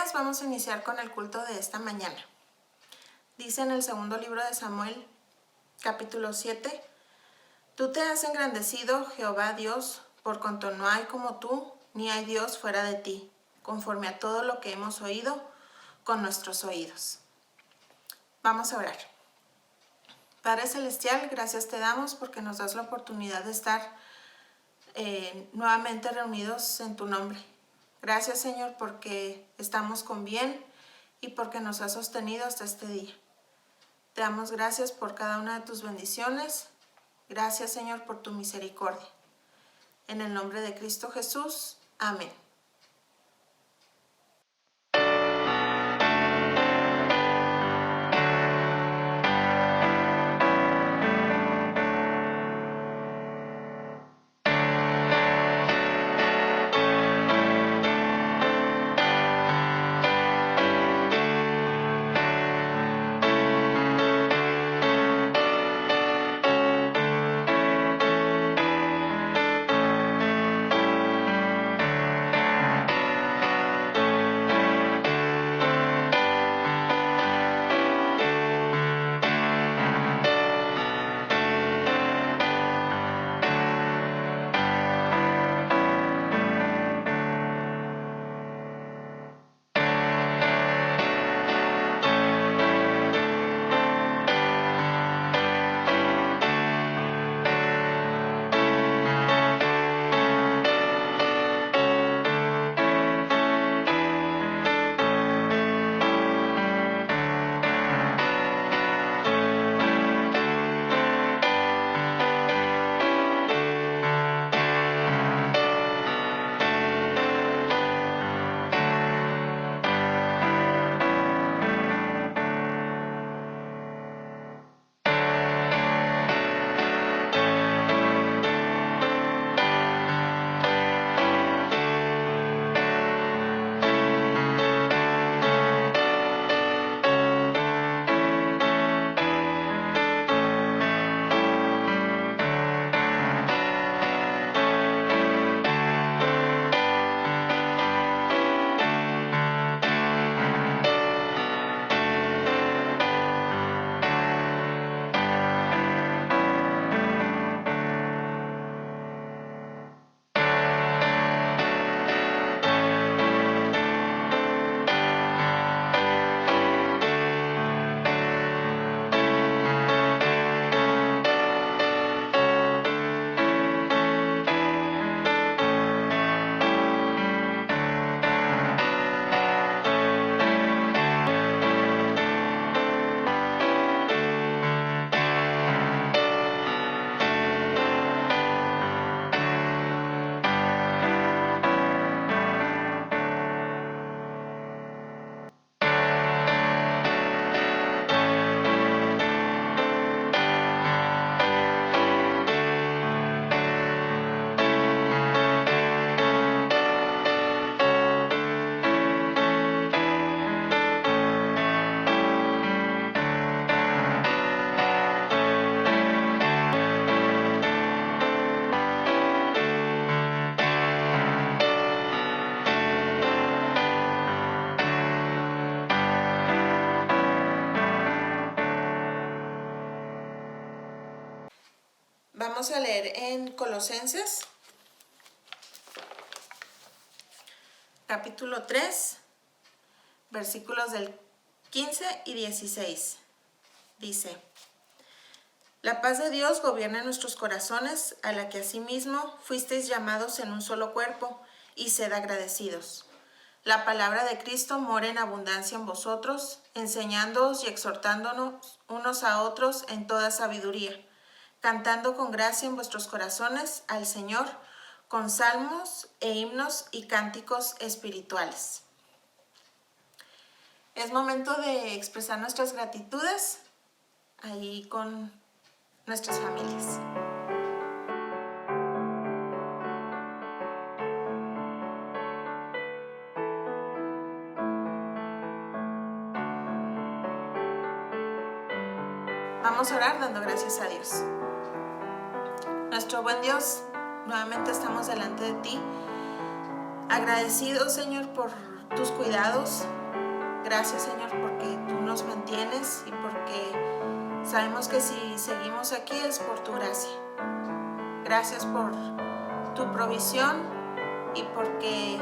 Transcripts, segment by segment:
días. Vamos a iniciar con el culto de esta mañana. Dice en el segundo libro de Samuel, capítulo 7, Tú te has engrandecido, Jehová Dios, por cuanto no hay como tú, ni hay Dios fuera de ti, conforme a todo lo que hemos oído con nuestros oídos. Vamos a orar. Padre Celestial, gracias te damos porque nos das la oportunidad de estar nuevamente reunidos en tu nombre. Gracias, Señor, porque estamos con bien y porque nos has sostenido hasta este día. Te damos gracias por cada una de tus bendiciones. Gracias, Señor, por tu misericordia. En el nombre de Cristo Jesús. Amén. Vamos a leer en Colosenses, capítulo 3, versículos del 15 y 16. Dice: La paz de Dios gobierna en nuestros corazones, a la que asimismo fuisteis llamados en un solo cuerpo, y sed agradecidos. La palabra de Cristo mora en abundancia en vosotros, enseñándoos y exhortándonos unos a otros en toda sabiduría, cantando con gracia en vuestros corazones al Señor, con salmos e himnos y cánticos espirituales. Es momento de expresar nuestras gratitudes ahí con nuestras familias. Vamos a orar dando gracias a Dios. Nuestro buen Dios, nuevamente estamos delante de ti, agradecidos, Señor, por tus cuidados. Gracias, Señor, porque tú nos mantienes y porque sabemos que si seguimos aquí es por tu gracia. Gracias por tu provisión y porque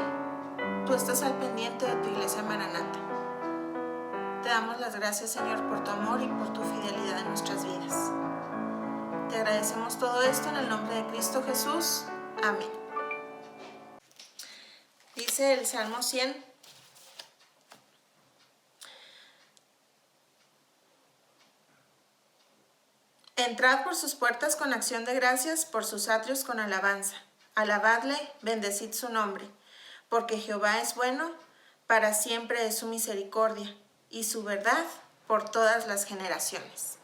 tú estás al pendiente de tu iglesia Maranata. Te damos las gracias, Señor, por tu amor y por tu fidelidad en nuestras vidas. Te agradecemos todo esto en el nombre de Cristo Jesús. Amén. Dice el Salmo 100. Entrad por sus puertas con acción de gracias, por sus atrios con alabanza. Alabadle, bendecid su nombre, porque Jehová es bueno, para siempre es su misericordia, y su verdad por todas las generaciones.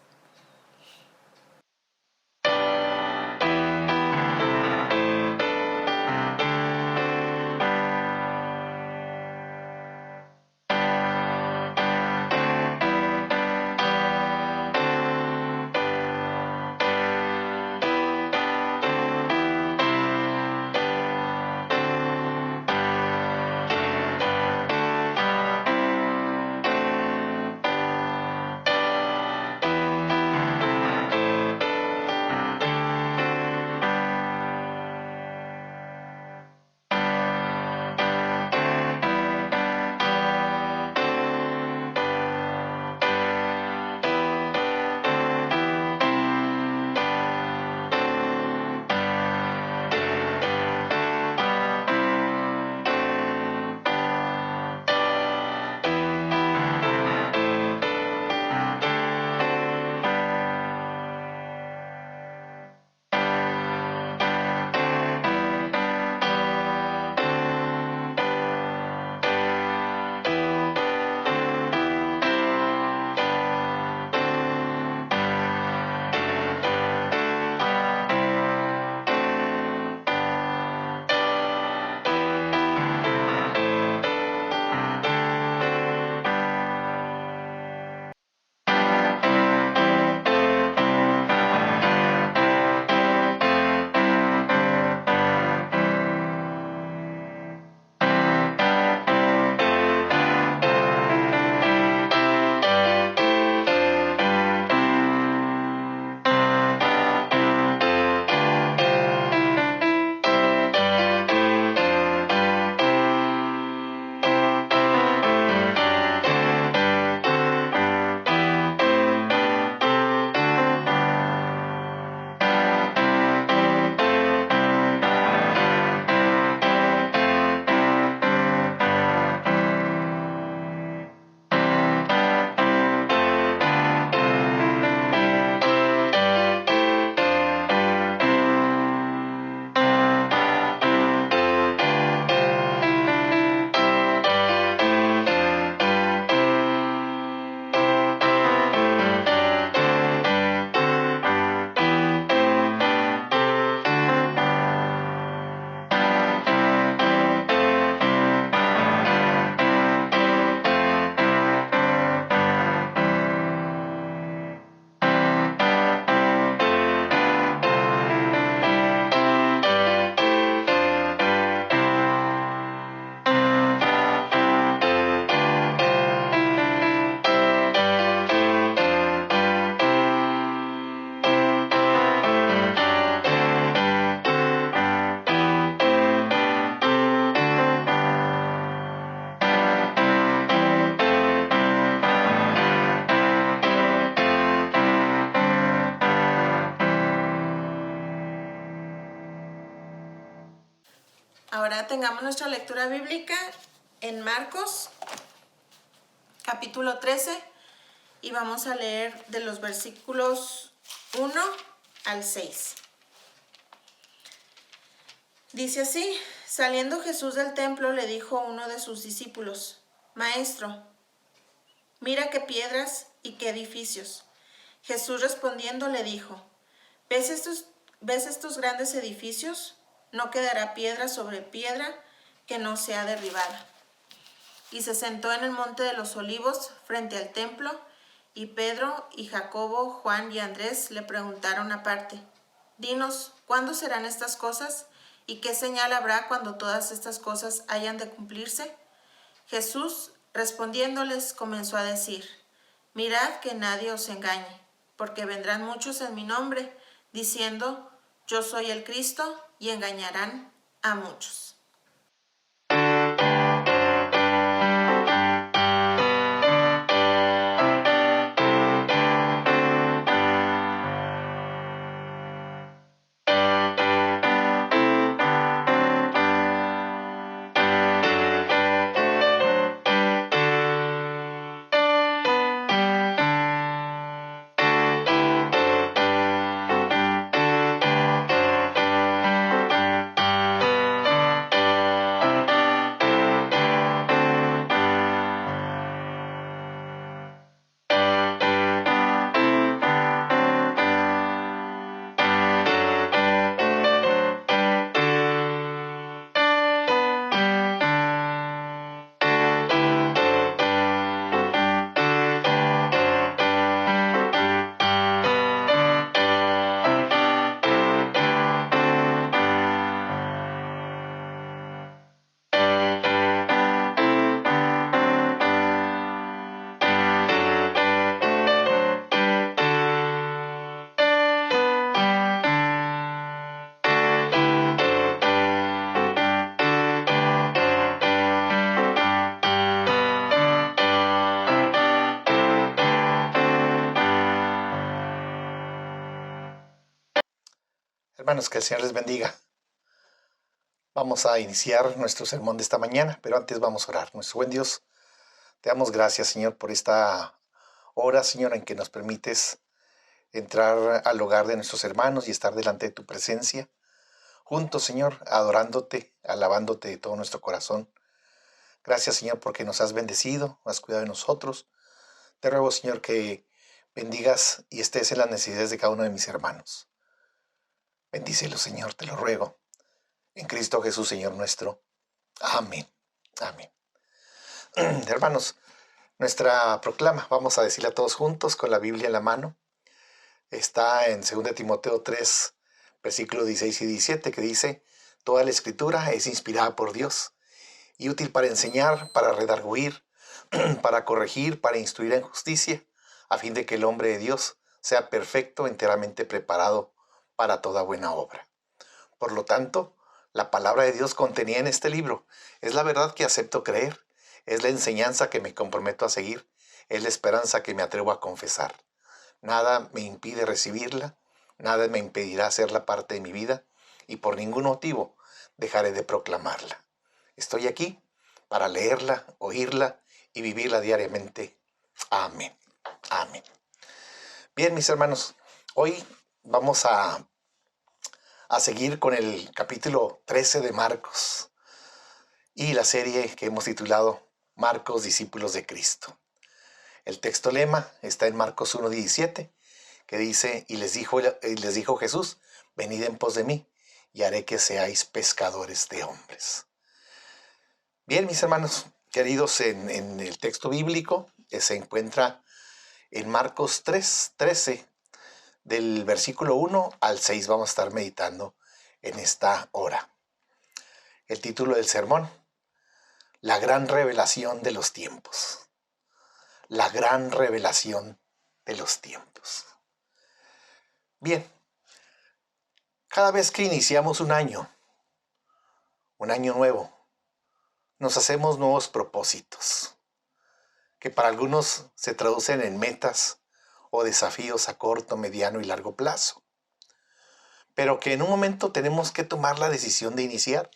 Ahora tengamos nuestra lectura bíblica en Marcos, capítulo 13, y vamos a leer de los versículos 1 al 6. Dice así: saliendo Jesús del templo le dijo a uno de sus discípulos: Maestro, mira qué piedras y qué edificios. Jesús respondiendo le dijo: ¿Ves estos grandes edificios? No quedará piedra sobre piedra que no sea derribada. Y se sentó en el monte de los olivos frente al templo, y Pedro y Jacobo, Juan y Andrés le preguntaron aparte: Dinos, ¿cuándo serán estas cosas? ¿Y qué señal habrá cuando todas estas cosas hayan de cumplirse? Jesús, respondiéndoles, comenzó a decir: Mirad que nadie os engañe, porque vendrán muchos en mi nombre, diciendo: Yo soy el Cristo, y engañarán a muchos. Hermanos, que el Señor les bendiga. Vamos a iniciar nuestro sermón de esta mañana, pero antes vamos a orar. Nuestro buen Dios, te damos gracias, Señor, por esta hora, Señor, en que nos permites entrar al hogar de nuestros hermanos y estar delante de tu presencia, juntos, Señor, adorándote, alabándote de todo nuestro corazón. Gracias, Señor, porque nos has bendecido, has cuidado de nosotros. Te ruego, Señor, que bendigas y estés en las necesidades de cada uno de mis hermanos. Bendícelo, Señor, te lo ruego. En Cristo Jesús, Señor nuestro. Amén. Amén. Hermanos, nuestra proclama, vamos a decirla todos juntos con la Biblia en la mano. Está en 2 Timoteo 3, versículos 16 y 17, que dice: Toda la escritura es inspirada por Dios y útil para enseñar, para redarguir, para corregir, para instruir en justicia, a fin de que el hombre de Dios sea perfecto, enteramente preparado para toda buena obra. Por lo tanto, la palabra de Dios contenida en este libro es la verdad que acepto creer, es la enseñanza que me comprometo a seguir, es la esperanza que me atrevo a confesar. Nada me impide recibirla, nada me impedirá hacerla parte de mi vida, y por ningún motivo dejaré de proclamarla. Estoy aquí para leerla, oírla y vivirla diariamente. Amén. Amén. Bien, mis hermanos, hoy vamos a seguir con el capítulo 13 de Marcos y la serie que hemos titulado Marcos, discípulos de Cristo. El texto lema está en Marcos 1:17, que dice: y les dijo Jesús: venid en pos de mí, y haré que seáis pescadores de hombres. Bien, mis hermanos queridos, en el texto bíblico se encuentra en Marcos 3:13, del versículo 1 al 6 vamos a estar meditando en esta hora. El título del sermón: La gran revelación de los tiempos. La gran revelación de los tiempos. Bien, cada vez que iniciamos un año nuevo, nos hacemos nuevos propósitos, que para algunos se traducen en metas o desafíos a corto, mediano y largo plazo, pero que en un momento tenemos que tomar la decisión de iniciar,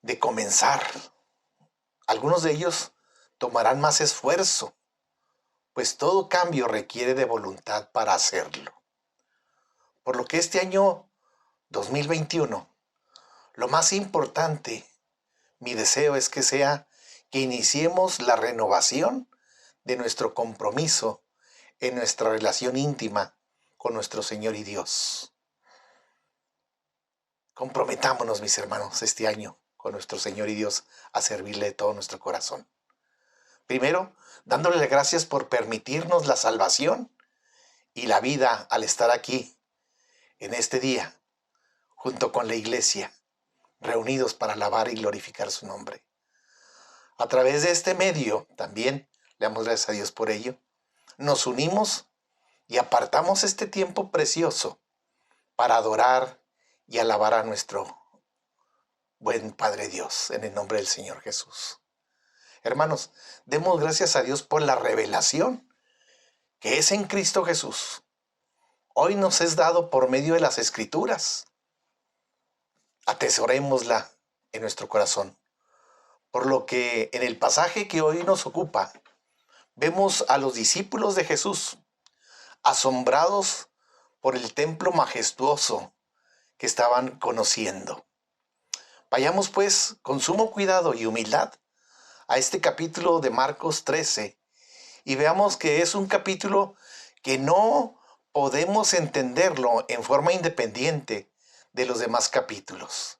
de comenzar. Algunos de ellos tomarán más esfuerzo, pues todo cambio requiere de voluntad para hacerlo. Por lo que este año 2021, lo más importante, mi deseo es que sea que iniciemos la renovación de nuestro compromiso en nuestra relación íntima con nuestro Señor y Dios. Comprometámonos, mis hermanos, este año con nuestro Señor y Dios a servirle de todo nuestro corazón. Primero, dándole las gracias por permitirnos la salvación y la vida al estar aquí en este día, junto con la iglesia, reunidos para alabar y glorificar su nombre. A través de este medio, también le damos gracias a Dios por ello, nos unimos y apartamos este tiempo precioso para adorar y alabar a nuestro buen Padre Dios, en el nombre del Señor Jesús. Hermanos, demos gracias a Dios por la revelación que es en Cristo Jesús. Hoy nos es dado por medio de las Escrituras. Atesorémosla en nuestro corazón. Por lo que en el pasaje que hoy nos ocupa, vemos a los discípulos de Jesús asombrados por el templo majestuoso que estaban conociendo. Vayamos pues con sumo cuidado y humildad a este capítulo de Marcos 13 y veamos que es un capítulo que no podemos entenderlo en forma independiente de los demás capítulos.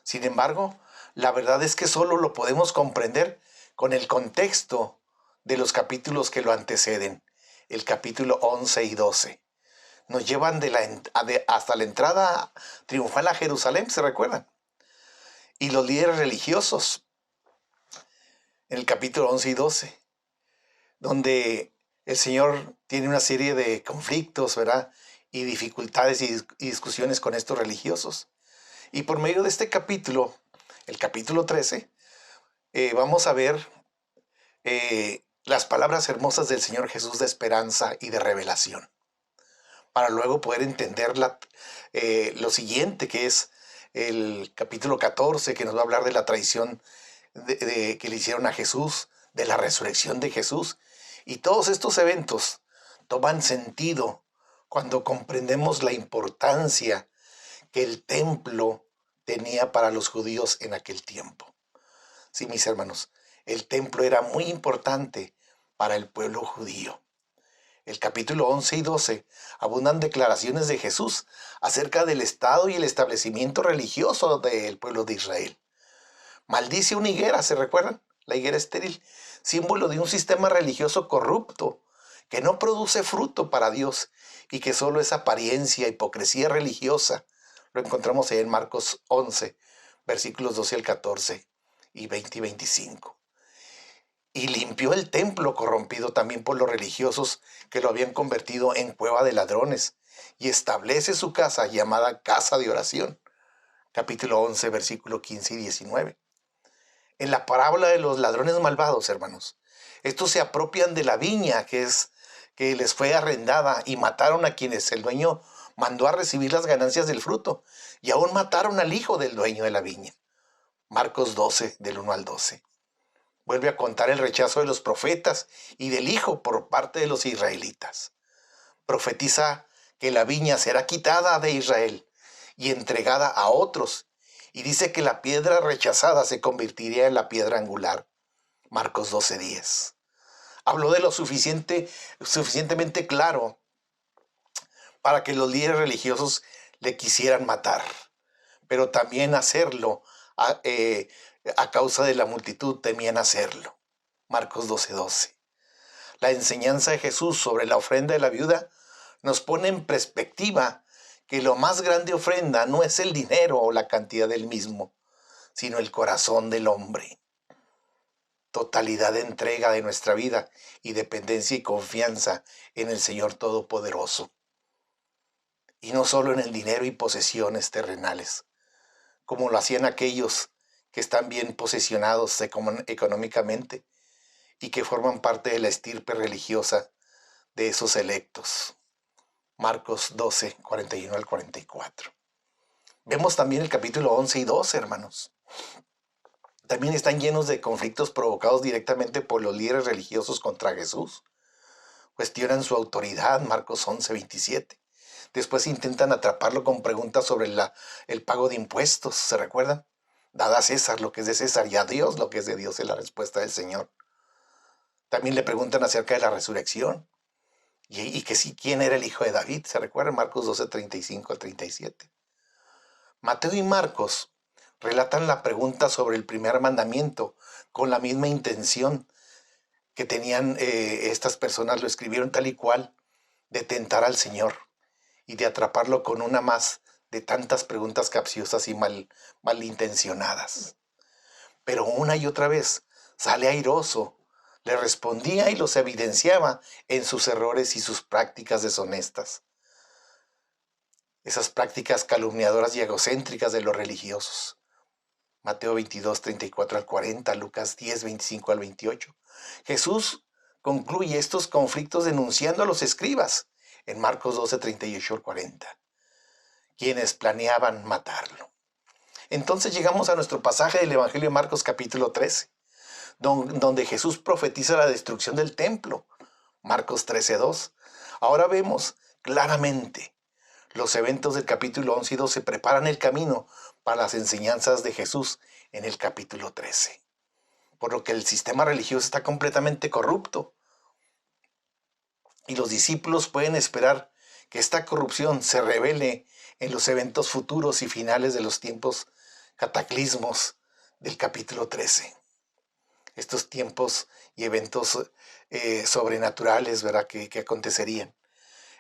Sin embargo, la verdad es que solo lo podemos comprender con el contexto de los capítulos que lo anteceden, el capítulo 11 y 12. Nos llevan hasta la entrada triunfal a Jerusalén, ¿se recuerdan? Y los líderes religiosos, en el capítulo 11 y 12, donde el Señor tiene una serie de conflictos, ¿verdad? Y dificultades y discusiones con estos religiosos. Y por medio de este capítulo, el capítulo 13, vamos a ver las palabras hermosas del Señor Jesús de esperanza y de revelación, para luego poder entender lo siguiente, que es el capítulo 14, que nos va a hablar de la traición que le hicieron a Jesús, de la resurrección de Jesús. Y todos estos eventos toman sentido cuando comprendemos la importancia que el templo tenía para los judíos en aquel tiempo. Sí, mis hermanos, el templo era muy importante para el pueblo judío. El capítulo 11 y 12 abundan declaraciones de Jesús acerca del estado y el establecimiento religioso del pueblo de Israel. Maldice una higuera, ¿se recuerdan? La higuera estéril, símbolo de un sistema religioso corrupto que no produce fruto para Dios y que solo es apariencia, hipocresía religiosa. Lo encontramos ahí en Marcos 11, versículos 12 al 14 y 20 y 25. Y limpió el templo corrompido también por los religiosos que lo habían convertido en cueva de ladrones, y establece su casa llamada casa de oración. Capítulo 11, versículo 15 y 19. En la parábola de los ladrones malvados, hermanos, estos se apropian de la viña que les fue arrendada y mataron a quienes el dueño mandó a recibir las ganancias del fruto, y aún mataron al hijo del dueño de la viña. Marcos 12, del 1 al 12. Vuelve a contar el rechazo de los profetas y del hijo por parte de los israelitas. Profetiza que la viña será quitada de Israel y entregada a otros, y dice que la piedra rechazada se convertiría en la piedra angular. Marcos 12:10. Habló de lo suficientemente claro para que los líderes religiosos le quisieran matar, pero también hacerlo a causa de la multitud temían hacerlo. Marcos 12:12. La enseñanza de Jesús sobre la ofrenda de la viuda nos pone en perspectiva que lo más grande ofrenda no es el dinero o la cantidad del mismo, sino el corazón del hombre. Totalidad de entrega de nuestra vida y dependencia y confianza en el Señor Todopoderoso. Y no solo en el dinero y posesiones terrenales, como lo hacían aquellos que están bien posesionados económicamente y que forman parte de la estirpe religiosa de esos electos. Marcos 12, 41 al 44. Vemos también el capítulo 11 y 12, hermanos. También están llenos de conflictos provocados directamente por los líderes religiosos contra Jesús. Cuestionan su autoridad, Marcos 11, 27. Después intentan atraparlo con preguntas sobre el pago de impuestos, ¿se recuerdan? Dada a César lo que es de César y a Dios lo que es de Dios, es la respuesta del Señor. También le preguntan acerca de la resurrección y que sí, quién era el hijo de David, ¿se recuerdan? Marcos 12, 35 al 37. Mateo y Marcos relatan la pregunta sobre el primer mandamiento con la misma intención que tenían estas personas, lo escribieron tal y cual, de tentar al Señor y de atraparlo con una más de tantas preguntas capciosas y malintencionadas. Pero una y otra vez sale airoso, le respondía y los evidenciaba en sus errores y sus prácticas deshonestas. Esas prácticas calumniadoras y egocéntricas de los religiosos. Mateo 22, 34 al 40, Lucas 10, 25 al 28. Jesús concluye estos conflictos denunciando a los escribas en Marcos 12, 38 al 40, quienes planeaban matarlo. Entonces llegamos a nuestro pasaje del Evangelio de Marcos capítulo 13, donde Jesús profetiza la destrucción del templo. Marcos 13, 2. Ahora vemos claramente los eventos del capítulo 11 y 12 preparan el camino para las enseñanzas de Jesús en el capítulo 13. Por lo que el sistema religioso está completamente corrupto. Y los discípulos pueden esperar que esta corrupción se revele en los eventos futuros y finales de los tiempos cataclismos del capítulo 13. Estos tiempos y eventos sobrenaturales, ¿verdad?, que acontecerían.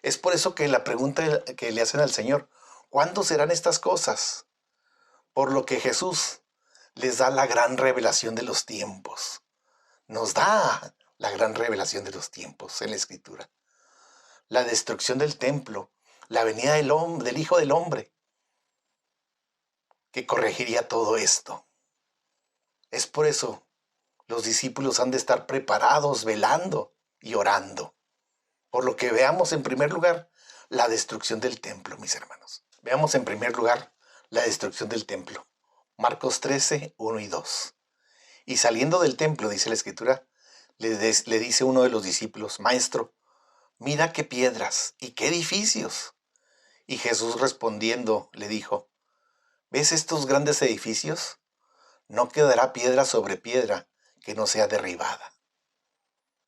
Es por eso que la pregunta que le hacen al Señor, ¿cuándo serán estas cosas? Por lo que Jesús les da la gran revelación de los tiempos. Nos da la gran revelación de los tiempos en la Escritura. La destrucción del templo, la venida del Hijo del Hombre, que corregiría todo esto. Es por eso los discípulos han de estar preparados, velando y orando. Por lo que veamos en primer lugar la destrucción del templo, mis hermanos. Veamos en primer lugar la destrucción del templo. Marcos 13, 1 y 2. Y saliendo del templo, dice la Escritura, le dice uno de los discípulos, Maestro, mira qué piedras y qué edificios. Y Jesús respondiendo le dijo, ¿ves estos grandes edificios? No quedará piedra sobre piedra que no sea derribada.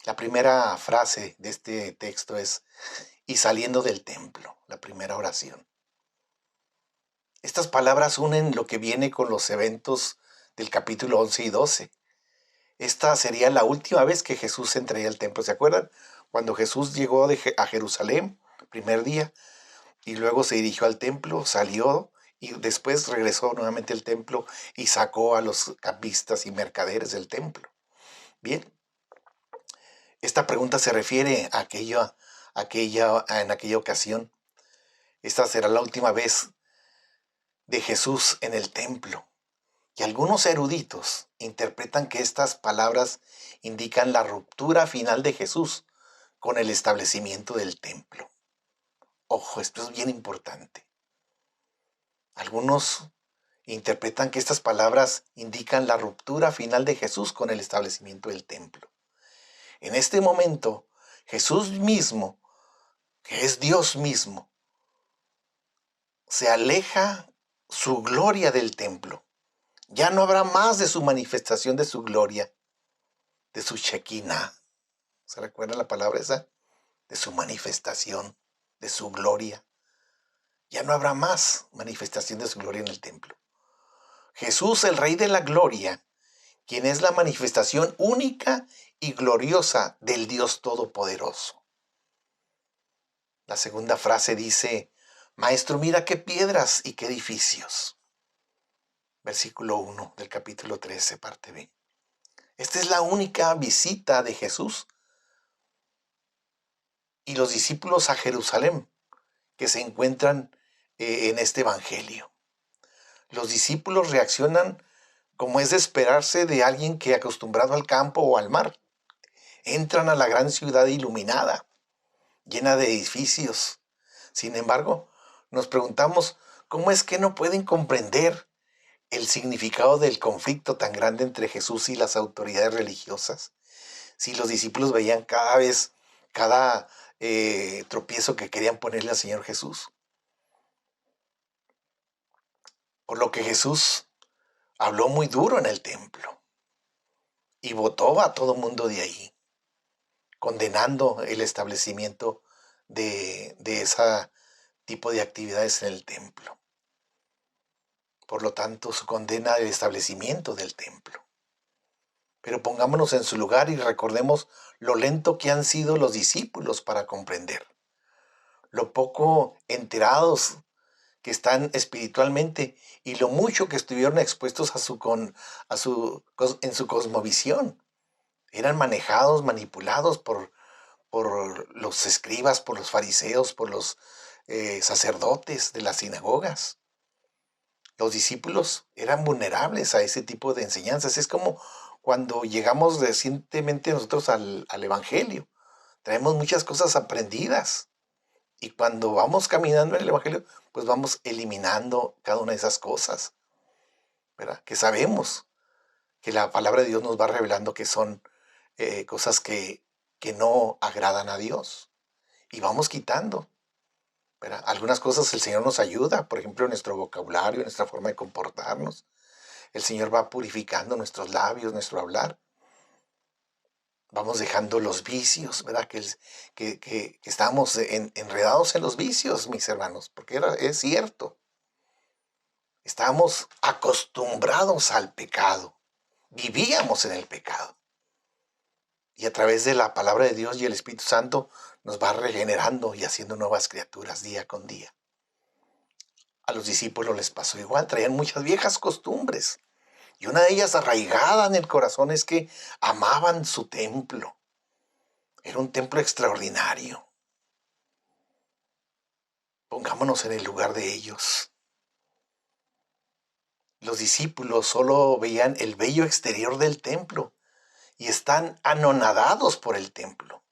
La primera frase de este texto es, y saliendo del templo, la primera oración. Estas palabras unen lo que viene con los eventos del capítulo 11 y 12. Esta sería la última vez que Jesús entraría al templo. ¿Se acuerdan? Cuando Jesús llegó a Jerusalén, primer día, y luego se dirigió al templo, salió y después regresó nuevamente al templo y sacó a los cambistas y mercaderes del templo. Bien, esta pregunta se refiere a en aquella ocasión. Esta será la última vez de Jesús en el templo. Y algunos eruditos interpretan que estas palabras indican la ruptura final de Jesús con el establecimiento del templo. Ojo, esto es bien importante. Algunos interpretan que estas palabras indican la ruptura final de Jesús con el establecimiento del templo. En este momento, Jesús mismo, que es Dios mismo, se aleja su gloria del templo. Ya no habrá más de su manifestación de su gloria, de su Shekinah. ¿Se recuerda la palabra esa? De su manifestación, de su gloria. Ya no habrá más manifestación de su gloria en el templo. Jesús, el Rey de la Gloria, quien es la manifestación única y gloriosa del Dios Todopoderoso. La segunda frase dice, Maestro, mira qué piedras y qué edificios. Versículo 1 del capítulo 13, parte B. Esta es la única visita de Jesús y los discípulos a Jerusalén que se encuentran en este evangelio. Los discípulos reaccionan como es de esperarse de alguien que acostumbrado al campo o al mar. Entran a la gran ciudad iluminada, llena de edificios. Sin embargo, nos preguntamos cómo es que no pueden comprender el significado del conflicto tan grande entre Jesús y las autoridades religiosas. Si los discípulos veían cada tropiezo que querían ponerle al Señor Jesús. Por lo que Jesús habló muy duro en el templo y botó a todo mundo de ahí, condenando el establecimiento de ese tipo de actividades en el templo. Por lo tanto, su condena del establecimiento del templo. Pero pongámonos en su lugar y recordemos lo lento que han sido los discípulos para comprender, lo poco enterados que están espiritualmente y lo mucho que estuvieron expuestos en su cosmovisión. Eran manejados, manipulados por los escribas, por los fariseos, por los sacerdotes de las sinagogas. Los discípulos eran vulnerables a ese tipo de enseñanzas. Es como cuando llegamos recientemente nosotros al Evangelio. Traemos muchas cosas aprendidas. Y cuando vamos caminando en el Evangelio, pues vamos eliminando cada una de esas cosas, ¿verdad? Que sabemos que la palabra de Dios nos va revelando que son cosas que no agradan a Dios. Y vamos quitando, ¿verdad? Algunas cosas el Señor nos ayuda, por ejemplo, en nuestro vocabulario, en nuestra forma de comportarnos. El Señor va purificando nuestros labios, nuestro hablar. Vamos dejando los vicios, ¿verdad? Que estamos enredados en los vicios, mis hermanos, porque es cierto. Estábamos acostumbrados al pecado. Vivíamos en el pecado. Y a través de la palabra de Dios y el Espíritu Santo nos va regenerando y haciendo nuevas criaturas día con día. A los discípulos les pasó igual, traían muchas viejas costumbres. Y una de ellas arraigada en el corazón es que amaban su templo. Era un templo extraordinario. Pongámonos en el lugar de ellos. Los discípulos solo veían el bello exterior del templo y están anonadados por el templo.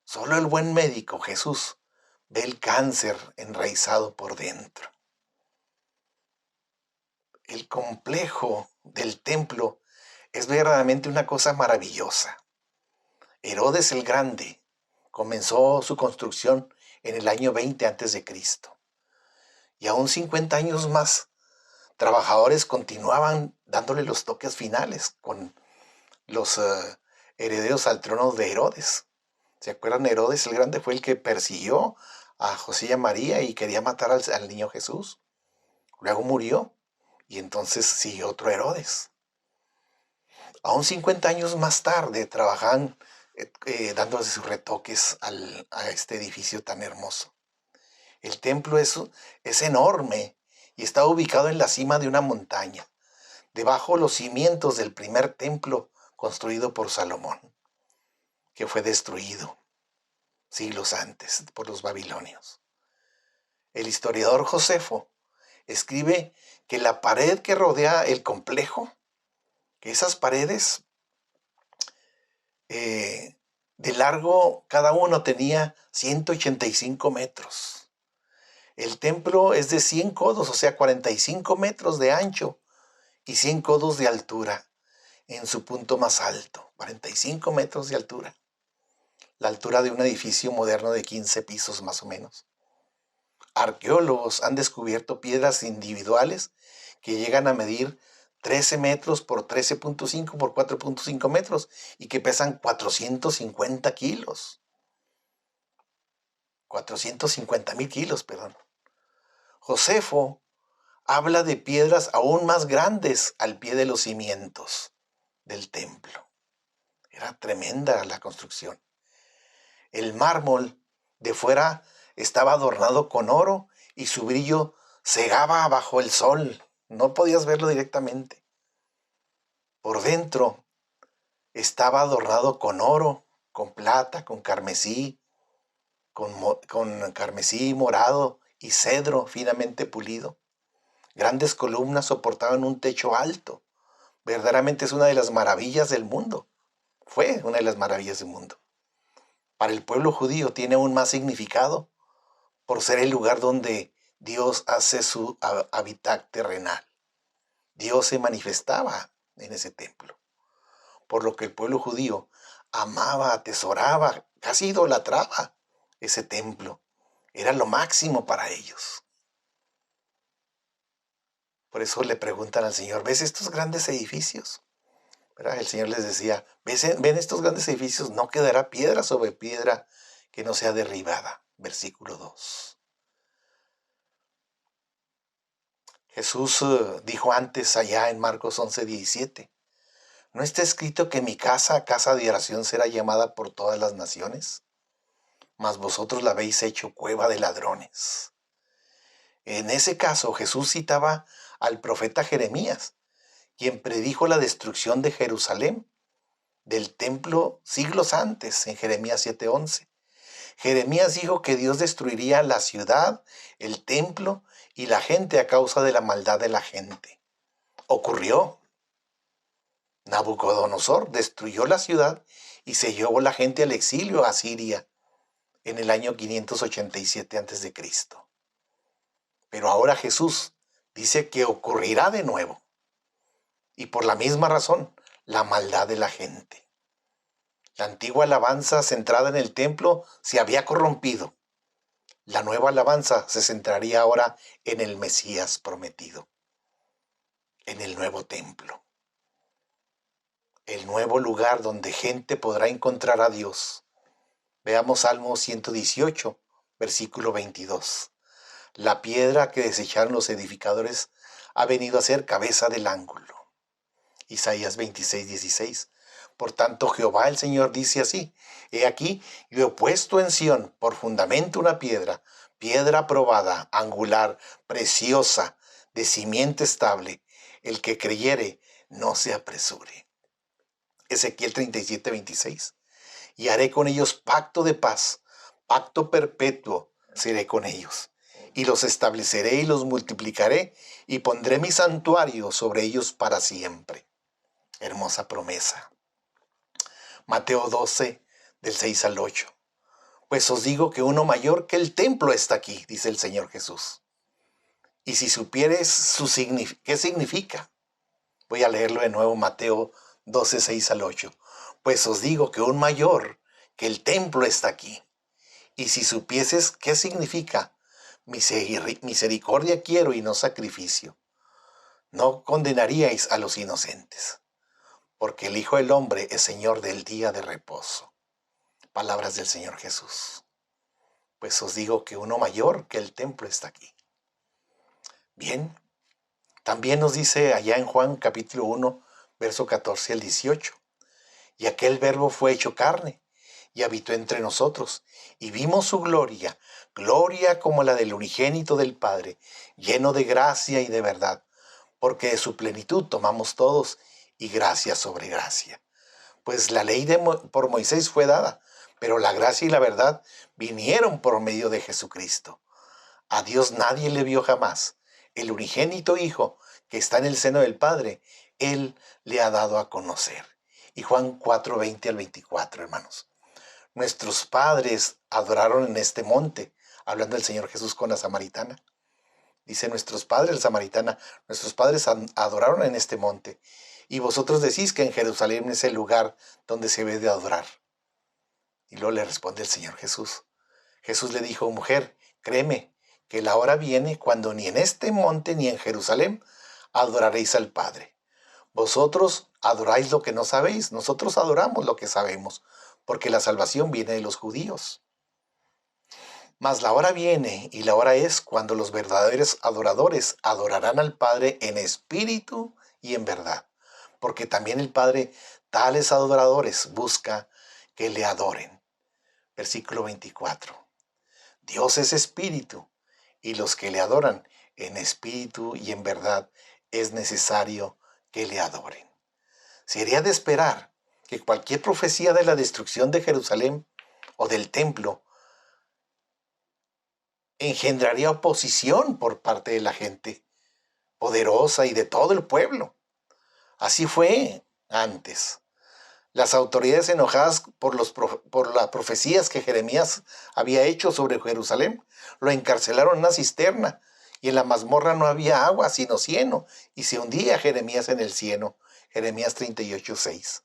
Solo el buen médico, Jesús, ve el cáncer enraizado por dentro. El complejo del templo es verdaderamente una cosa maravillosa. Herodes el Grande comenzó su construcción en el año 20 a.C. Y aún 50 años más, trabajadores continuaban dándole los toques finales con los herederos al trono de Herodes. ¿Se acuerdan? Herodes el Grande fue el que persiguió a José y a María y quería matar al niño Jesús. Luego murió y entonces siguió otro Herodes. Aún 50 años más tarde trabajaban dándole sus retoques a este edificio tan hermoso. El templo es enorme y está ubicado en la cima de una montaña, debajo los cimientos del primer templo construido por Salomón, que fue destruido siglos antes por los babilonios. El historiador Josefo escribe que la pared que rodea el complejo, que esas paredes de largo cada uno tenía 185 metros. El templo es de 100 codos, o sea, 45 metros de ancho y 100 codos de altura en su punto más alto, 45 metros de altura. La altura de un edificio moderno de 15 pisos más o menos. Arqueólogos han descubierto piedras individuales que llegan a medir 13 metros por 13.5 por 4.5 metros y que pesan 450 kilos. 450,000 kilos, perdón. Josefo habla de piedras aún más grandes al pie de los cimientos del templo. Era tremenda la construcción. El mármol de fuera estaba adornado con oro y su brillo cegaba bajo el sol. No podías verlo directamente. Por dentro estaba adornado con oro, con plata, con carmesí, con carmesí morado y cedro finamente pulido. Grandes columnas soportaban un techo alto. Verdaderamente es una de las maravillas del mundo. Fue una de las maravillas del mundo. Para el pueblo judío tiene aún más significado por ser el lugar donde Dios hace su hábitat terrenal. Dios se manifestaba en ese templo, por lo que el pueblo judío amaba, atesoraba, casi idolatraba ese templo. Era lo máximo para ellos. Por eso le preguntan al Señor, ¿ves estos grandes edificios? ¿Verdad? El Señor les decía, ¿ven estos grandes edificios? No quedará piedra sobre piedra que no sea derribada. Versículo 2. Jesús dijo antes allá en Marcos 11:17, ¿no está escrito que mi casa, casa de oración, será llamada por todas las naciones? Mas vosotros la habéis hecho cueva de ladrones. En ese caso, Jesús citaba al profeta Jeremías, quien predijo la destrucción de Jerusalén, del templo siglos antes, en Jeremías 7:11. Jeremías dijo que Dios destruiría la ciudad, el templo y la gente a causa de la maldad de la gente. Ocurrió. Nabucodonosor destruyó la ciudad y se llevó la gente al exilio a Siria en el año 587 a.C. Pero ahora Jesús dice que ocurrirá de nuevo. Y por la misma razón, la maldad de la gente. La antigua alabanza centrada en el templo se había corrompido. La nueva alabanza se centraría ahora en el Mesías prometido, en el nuevo templo, el nuevo lugar donde gente podrá encontrar a Dios. Veamos Salmo 118, versículo 22. La piedra que desecharon los edificadores ha venido a ser cabeza del ángulo. Isaías 26, 16. Por tanto, Jehová el Señor dice así: He aquí, yo he puesto en Sión por fundamento una piedra, piedra probada, angular, preciosa, de simiente estable. El que creyere, no se apresure. Ezequiel 37, 26. Y haré con ellos pacto de paz, pacto perpetuo seré con ellos. Y los estableceré y los multiplicaré, y pondré mi santuario sobre ellos para siempre. Hermosa promesa. Mateo 12, del 6 al 8. Pues os digo que uno mayor que el templo está aquí, dice el Señor Jesús. Y si supieres qué significa, voy a leerlo de nuevo, Mateo 12, 6 al 8. Pues os digo que un mayor que el templo está aquí. Y si supieses qué significa, misericordia quiero y no sacrificio, no condenaríais a los inocentes, porque el Hijo del Hombre es Señor del día de reposo. Palabras del Señor Jesús. Pues os digo que uno mayor que el templo está aquí. Bien, también nos dice allá en Juan capítulo 1, verso 14 al 18. Y aquel verbo fue hecho carne y habitó entre nosotros, y vimos su gloria, gloria como la del unigénito del Padre, lleno de gracia y de verdad, porque de su plenitud tomamos todos, y gracia sobre gracia. Pues la ley por Moisés fue dada, pero la gracia y la verdad vinieron por medio de Jesucristo. A Dios nadie le vio jamás. El unigénito Hijo, que está en el seno del Padre, Él le ha dado a conocer. Y Juan 4, 20 al 24, hermanos. Nuestros padres adoraron en este monte, hablando del Señor Jesús con la samaritana. Dice nuestros padres, la samaritana, nuestros padres adoraron en este monte. Y vosotros decís que en Jerusalén es el lugar donde se debe de adorar. Y luego le responde el Señor Jesús. Jesús le dijo: mujer, créeme que la hora viene cuando ni en este monte ni en Jerusalén adoraréis al Padre. Vosotros adoráis lo que no sabéis, nosotros adoramos lo que sabemos, porque la salvación viene de los judíos. Mas la hora viene y la hora es cuando los verdaderos adoradores adorarán al Padre en espíritu y en verdad, porque también el Padre tales adoradores busca que le adoren. Versículo 24. Dios es espíritu, y los que le adoran en espíritu y en verdad es necesario que le adoren. Sería de esperar que cualquier profecía de la destrucción de Jerusalén o del templo engendraría oposición por parte de la gente poderosa y de todo el pueblo. Así fue antes. Las autoridades enojadas por las profecías que Jeremías había hecho sobre Jerusalén lo encarcelaron en una cisterna, y en la mazmorra no había agua sino cieno, y se hundía Jeremías en el cieno. Jeremías 38, 6.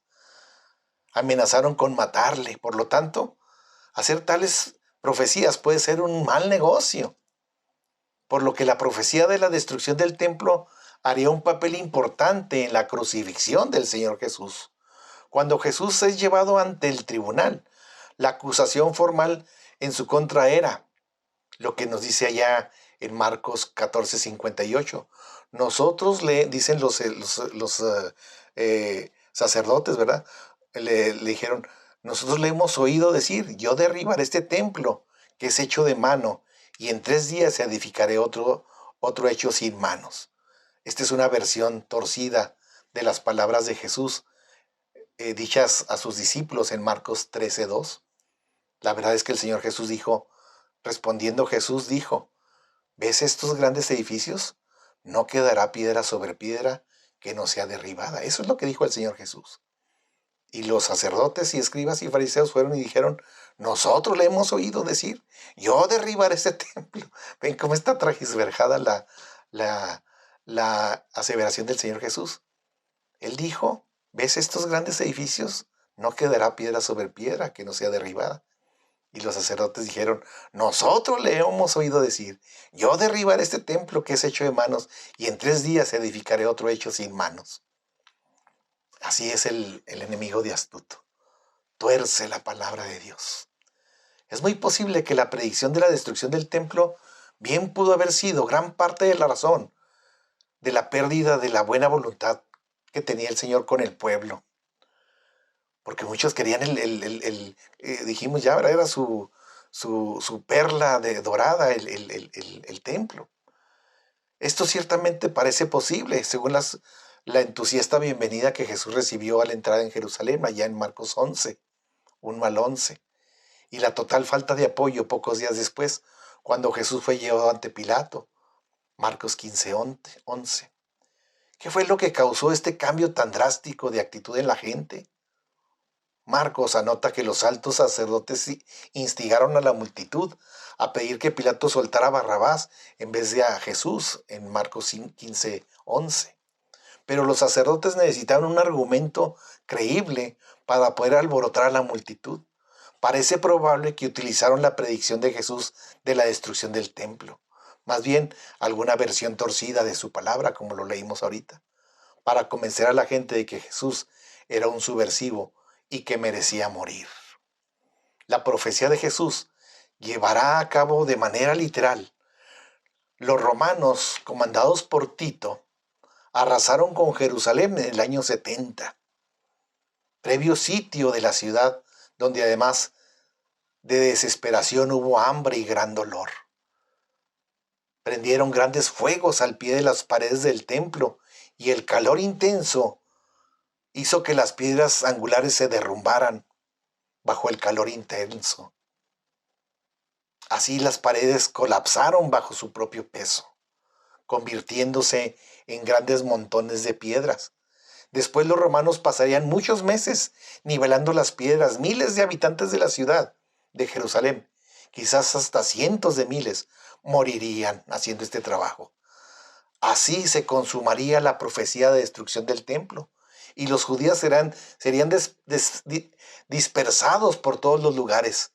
Amenazaron con matarle. Por lo tanto, hacer tales profecías puede ser un mal negocio, por lo que la profecía de la destrucción del templo haría un papel importante en la crucifixión del Señor Jesús. Cuando Jesús es llevado ante el tribunal, la acusación formal en su contra era lo que nos dice allá en Marcos 14, 58. Nosotros dicen los sacerdotes, ¿verdad? Le dijeron: nosotros le hemos oído decir, yo derribaré este templo que es hecho de mano, y en 3 días edificaré otro otro hecho sin manos. Esta es una versión torcida de las palabras de Jesús dichas a sus discípulos en Marcos 13:2. La verdad es que el Señor Jesús dijo, respondiendo Jesús dijo, ¿ves estos grandes edificios? No quedará piedra sobre piedra que no sea derribada. Eso es lo que dijo el Señor Jesús. Y los sacerdotes y escribas y fariseos fueron y dijeron, nosotros le hemos oído decir, yo derribaré este templo. Ven cómo está tragisverjada la aseveración del Señor Jesús. Él dijo, ¿ves estos grandes edificios? No quedará piedra sobre piedra que no sea derribada. Y los sacerdotes dijeron, nosotros le hemos oído decir, yo derribaré este templo que es hecho de manos y en 3 días edificaré otro hecho sin manos. Así es el enemigo de astuto. Tuerce la palabra de Dios. Es muy posible que la predicción de la destrucción del templo bien pudo haber sido gran parte de la razón de la pérdida de la buena voluntad que tenía el Señor con el pueblo. Porque muchos querían dijimos ya, era su perla dorada, el templo. Esto ciertamente parece posible, según la entusiasta bienvenida que Jesús recibió al entrar en Jerusalén, allá en Marcos 11, 1 al 11, y la total falta de apoyo pocos días después, cuando Jesús fue llevado ante Pilato, Marcos 15, 11. ¿Qué fue lo que causó este cambio tan drástico de actitud en la gente? Marcos anota que los altos sacerdotes instigaron a la multitud a pedir que Pilato soltara a Barrabás en vez de a Jesús en Marcos 15, 11. Pero los sacerdotes necesitaban un argumento creíble para poder alborotar a la multitud. Parece probable que utilizaron la predicción de Jesús de la destrucción del templo, más bien alguna versión torcida de su palabra, como lo leímos ahorita, para convencer a la gente de que Jesús era un subversivo y que merecía morir. La profecía de Jesús llevará a cabo de manera literal. Los romanos, comandados por Tito, arrasaron con Jerusalén en el año 70, previo sitio de la ciudad, donde además de desesperación hubo hambre y gran dolor. Prendieron grandes fuegos al pie de las paredes del templo y el calor intenso hizo que las piedras angulares se derrumbaran bajo el calor intenso. Así las paredes colapsaron bajo su propio peso, convirtiéndose en grandes montones de piedras. Después los romanos pasarían muchos meses nivelando las piedras. Miles de habitantes de la ciudad de Jerusalén, quizás hasta cientos de miles, morirían haciendo este trabajo. Así se consumaría la profecía de destrucción del templo y los judíos serían dispersados por todos los lugares.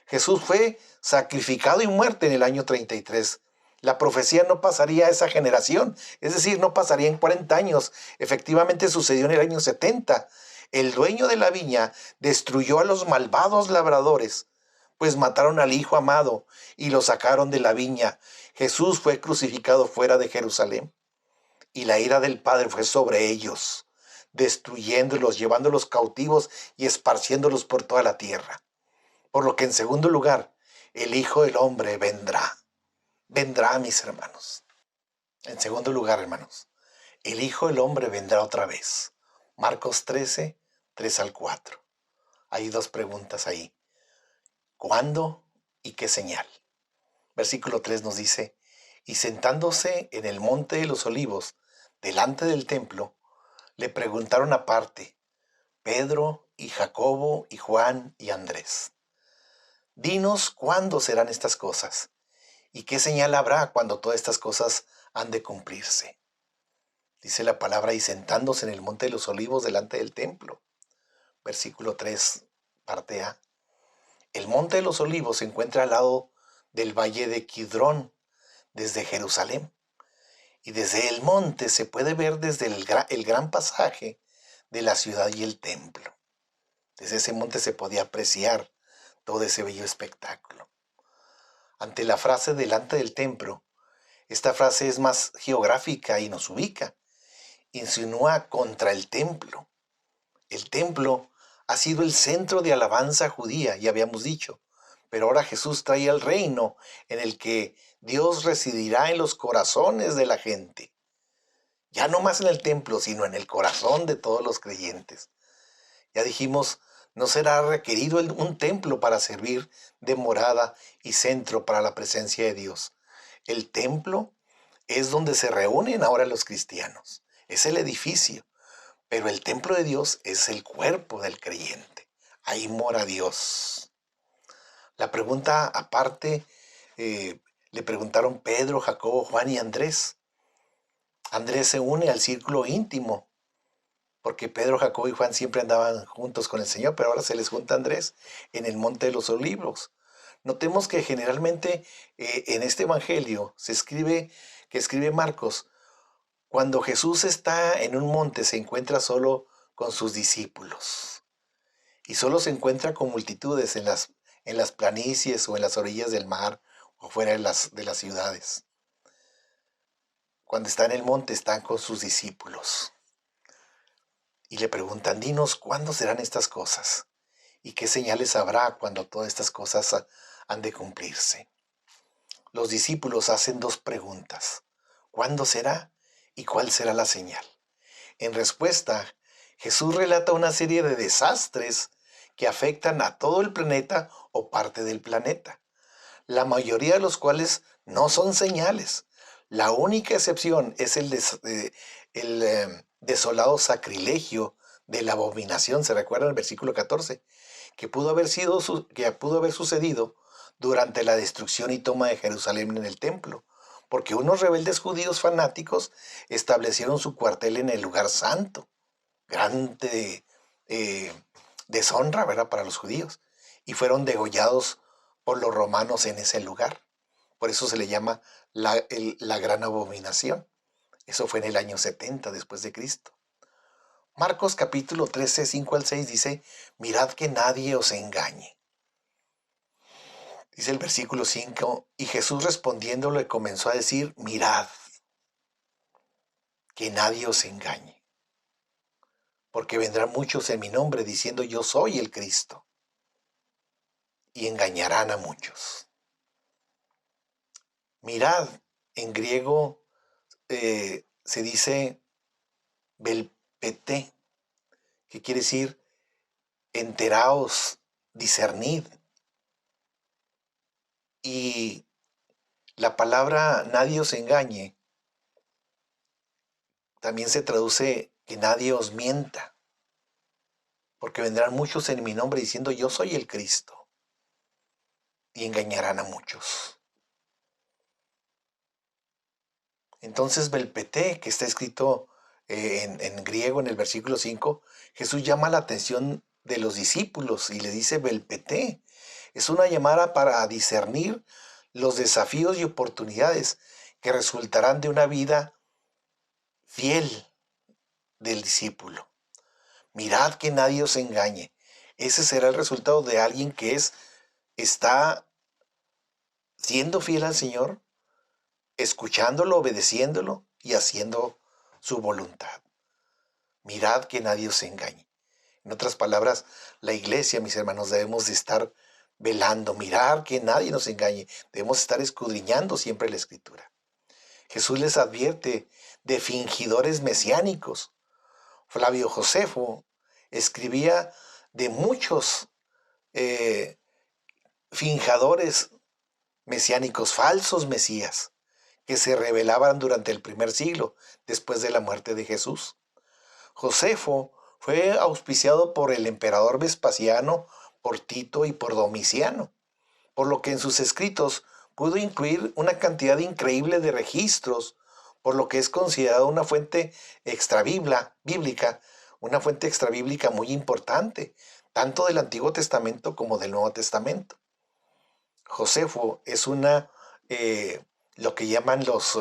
Jesús fue sacrificado y muerto en el año 33. La profecía no pasaría a esa generación, es decir, no pasaría en 40 años. Efectivamente sucedió en el año 70. El dueño de la viña destruyó a los malvados labradores, pues mataron al hijo amado y lo sacaron de la viña. Jesús fue crucificado fuera de Jerusalén y la ira del Padre fue sobre ellos, destruyéndolos, llevándolos cautivos y esparciéndolos por toda la tierra. Por lo que en segundo lugar, el Hijo del Hombre vendrá. Vendrá, mis hermanos. En segundo lugar, hermanos, el Hijo del Hombre vendrá otra vez. Marcos 13, 3 al 4. Hay 2 preguntas ahí. ¿Cuándo y qué señal? Versículo 3 nos dice, y sentándose en el monte de los olivos, delante del templo, le preguntaron aparte, Pedro y Jacobo y Juan y Andrés, dinos cuándo serán estas cosas y qué señal habrá cuando todas estas cosas han de cumplirse. Dice la palabra, y sentándose en el monte de los olivos delante del templo. Versículo 3, parte A. El monte de los olivos se encuentra al lado del valle de Kidrón, desde Jerusalén. Y desde el monte se puede ver desde el gran pasaje de la ciudad y el templo. Desde ese monte se podía apreciar todo ese bello espectáculo. Ante la frase delante del templo, esta frase es más geográfica y nos ubica. Insinúa contra el templo. El templo ha sido el centro de alabanza judía, ya habíamos dicho, Pero ahora Jesús trae el reino en el que Dios residirá en los corazones de la gente. Ya no más en el templo, sino en el corazón de todos los creyentes. Ya dijimos, no será requerido un templo para servir de morada y centro para la presencia de Dios. El templo es donde se reúnen ahora los cristianos. Es el edificio. Pero el templo de Dios es el cuerpo del creyente. Ahí mora Dios. La pregunta aparte, le preguntaron Pedro, Jacobo, Juan y Andrés. Andrés se une al círculo íntimo, porque Pedro, Jacobo y Juan siempre andaban juntos con el Señor, pero ahora se les junta Andrés en el Monte de los Olivos. Notemos que generalmente en este evangelio que escribe Marcos, cuando Jesús está en un monte se encuentra solo con sus discípulos y solo se encuentra con multitudes en las planicies o en las orillas del mar o fuera de las ciudades. Cuando está en el monte están con sus discípulos y le preguntan, dinos, ¿cuándo serán estas cosas? ¿Y qué señales habrá cuando todas estas cosas han de cumplirse? Los discípulos hacen dos preguntas. ¿Cuándo será? ¿Y cuál será la señal? En respuesta, Jesús relata una serie de desastres que afectan a todo el planeta o parte del planeta, la mayoría de los cuales no son señales. La única excepción es el desolado sacrilegio de la abominación. ¿Se recuerda el versículo 14? Que pudo haber sucedido durante la destrucción y toma de Jerusalén en el templo, porque unos rebeldes judíos fanáticos establecieron su cuartel en el lugar santo, grande deshonra, ¿verdad?, para los judíos, y fueron degollados por los romanos en ese lugar. Por eso se le llama la gran abominación. Eso fue en el año 70 después de Cristo. Marcos capítulo 13, 5 al 6 dice, mirad que nadie os engañe. Dice el versículo 5, y Jesús respondiendo le comenzó a decir, mirad, que nadie os engañe, porque vendrán muchos en mi nombre diciendo yo soy el Cristo, y engañarán a muchos. Mirad, en griego se dice belpete, que quiere decir enteraos, discernid. Y la palabra nadie os engañe también se traduce que nadie os mienta, porque vendrán muchos en mi nombre diciendo yo soy el Cristo, y engañarán a muchos. Entonces belpete, que está escrito en griego en el versículo 5, Jesús llama la atención de los discípulos y le dice belpete. Es una llamada para discernir los desafíos y oportunidades que resultarán de una vida fiel del discípulo. Mirad que nadie os engañe. Ese será el resultado de alguien que está siendo fiel al Señor, escuchándolo, obedeciéndolo y haciendo su voluntad. Mirad que nadie os engañe. En otras palabras, la iglesia, mis hermanos, debemos de estar velando, mirar que nadie nos engañe. Debemos estar escudriñando siempre la Escritura. Jesús les advierte de fingidores mesiánicos. Flavio Josefo escribía de muchos fingidores mesiánicos, falsos mesías, que se revelaban durante el primer siglo, después de la muerte de Jesús. Josefo fue auspiciado por el emperador Vespasiano, por Tito y por Domiciano, por lo que en sus escritos pudo incluir una cantidad increíble de registros, por lo que es considerado una fuente bíblica, una fuente extrabíblica muy importante, tanto del Antiguo Testamento como del Nuevo Testamento. Josefo es lo que llaman los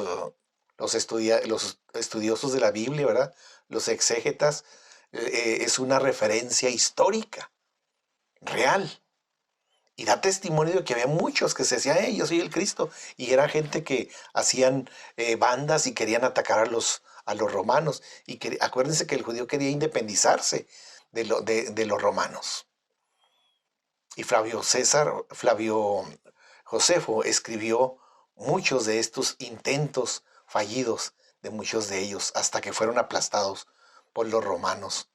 estudiosos de la Biblia, ¿verdad?, los exégetas, es una referencia histórica, real. Y da testimonio de que había muchos que se decían, yo soy el Cristo. Y era gente que hacían bandas y querían atacar a los romanos. Y acuérdense que el judío quería independizarse de los romanos. Y Flavio Josefo escribió muchos de estos intentos fallidos de muchos de ellos, hasta que fueron aplastados por los romanos.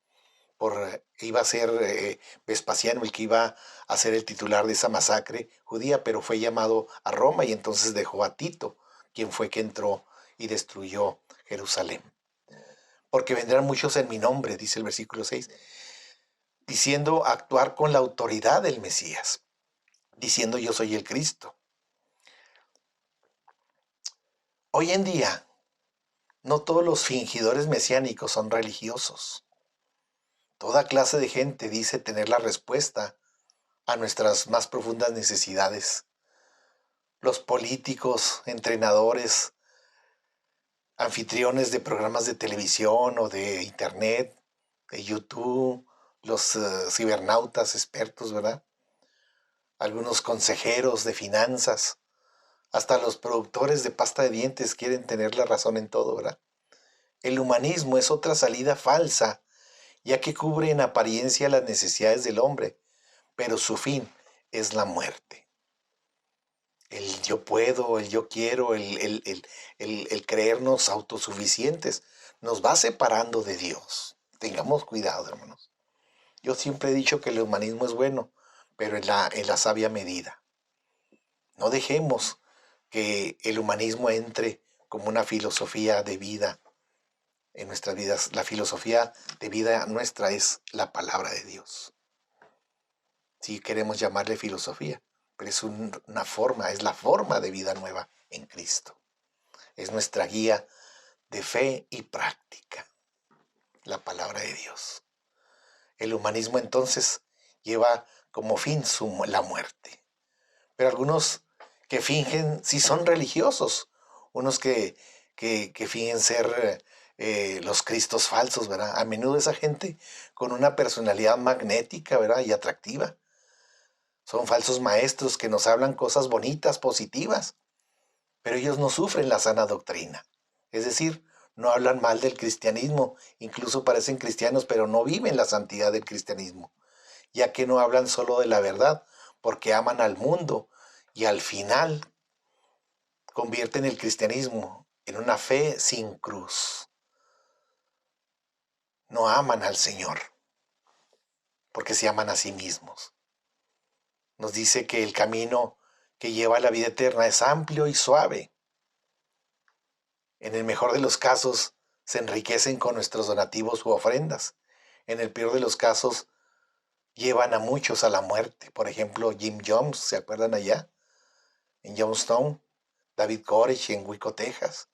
Iba a ser Vespasiano el que iba a ser el titular de esa masacre judía, pero fue llamado a Roma y entonces dejó a Tito, quien fue que entró y destruyó Jerusalén. Porque vendrán muchos en mi nombre, dice el versículo 6, diciendo actuar con la autoridad del Mesías, diciendo yo soy el Cristo. Hoy en día, no todos los fingidores mesiánicos son religiosos. Toda clase de gente dice tener la respuesta a nuestras más profundas necesidades. Los políticos, entrenadores, anfitriones de programas de televisión o de internet, de YouTube, los cibernautas expertos, ¿verdad? Algunos consejeros de finanzas, hasta los productores de pasta de dientes quieren tener la razón en todo, ¿verdad? El humanismo es otra salida falsa, ya que cubre en apariencia las necesidades del hombre, pero su fin es la muerte. El yo puedo, el yo quiero, el creernos autosuficientes, nos va separando de Dios. Tengamos cuidado, hermanos. Yo siempre he dicho que el humanismo es bueno, pero en la sabia medida. No dejemos que el humanismo entre como una filosofía de vida en nuestras vidas. La filosofía de vida nuestra es la palabra de Dios. Si queremos llamarle filosofía, pero es una forma, es la forma de vida nueva en Cristo. Es nuestra guía de fe y práctica, la palabra de Dios. El humanismo entonces lleva como fin la muerte. Pero algunos que fingen, sí son religiosos, unos que fingen ser los cristos falsos, ¿verdad? A menudo esa gente con una personalidad magnética, ¿verdad? Y atractiva. Son falsos maestros que nos hablan cosas bonitas, positivas, pero ellos no sufren la sana doctrina. Es decir, no hablan mal del cristianismo, incluso parecen cristianos, pero no viven la santidad del cristianismo, ya que no hablan solo de la verdad, porque aman al mundo y al final convierten el cristianismo en una fe sin cruz. No aman al Señor, porque se aman a sí mismos. Nos dice que el camino que lleva a la vida eterna es amplio y suave. En el mejor de los casos, se enriquecen con nuestros donativos u ofrendas. En el peor de los casos, llevan a muchos a la muerte. Por ejemplo, Jim Jones, ¿se acuerdan allá? En Youngstown, David Koresh en Waco, Texas,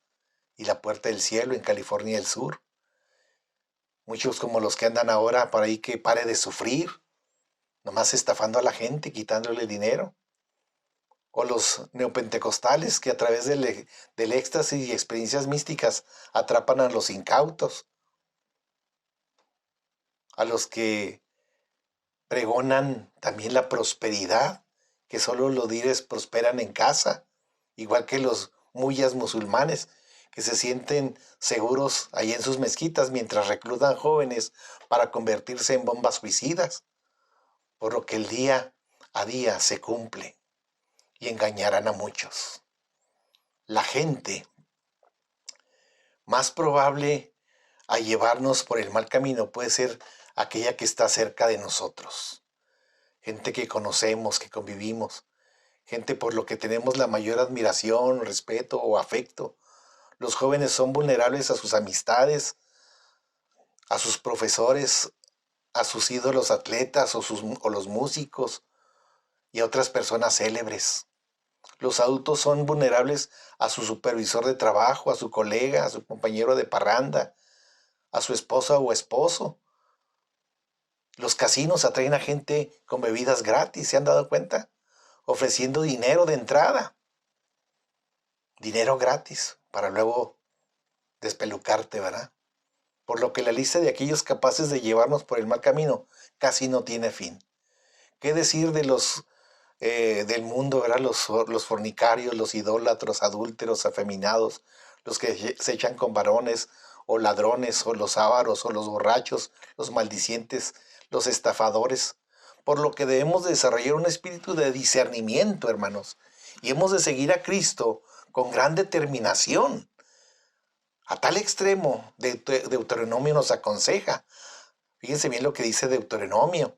y La Puerta del Cielo en California del Sur. Muchos como los que andan ahora por ahí que pare de sufrir, nomás estafando a la gente, quitándole dinero. O los neopentecostales que a través del éxtasis y experiencias místicas atrapan a los incautos. A los que pregonan también la prosperidad, que solo los líderes prosperan en casa, igual que los muyas musulmanes, que se sienten seguros ahí en sus mezquitas mientras reclutan jóvenes para convertirse en bombas suicidas, por lo que el día a día se cumple y engañarán a muchos. La gente más probable a llevarnos por el mal camino puede ser aquella que está cerca de nosotros. Gente que conocemos, que convivimos. Gente por lo que tenemos la mayor admiración, respeto o afecto. Los jóvenes son vulnerables a sus amistades, a sus profesores, a sus ídolos atletas o los músicos y a otras personas célebres. Los adultos son vulnerables a su supervisor de trabajo, a su colega, a su compañero de parranda, a su esposa o esposo. Los casinos atraen a gente con bebidas gratis, ¿se han dado cuenta? Ofreciendo dinero de entrada. Dinero gratis para luego despelucarte, ¿verdad? Por lo que la lista de aquellos capaces de llevarnos por el mal camino casi no tiene fin. ¿Qué decir de los del mundo, ¿verdad? Los fornicarios, los idólatros, adúlteros, afeminados, los que se echan con varones, o ladrones, o los ávaros, o los borrachos, los maldicientes, los estafadores, por lo que debemos desarrollar un espíritu de discernimiento, hermanos, y hemos de seguir a Cristo con gran determinación. A tal extremo, Deuteronomio nos aconseja. Fíjense bien lo que dice Deuteronomio,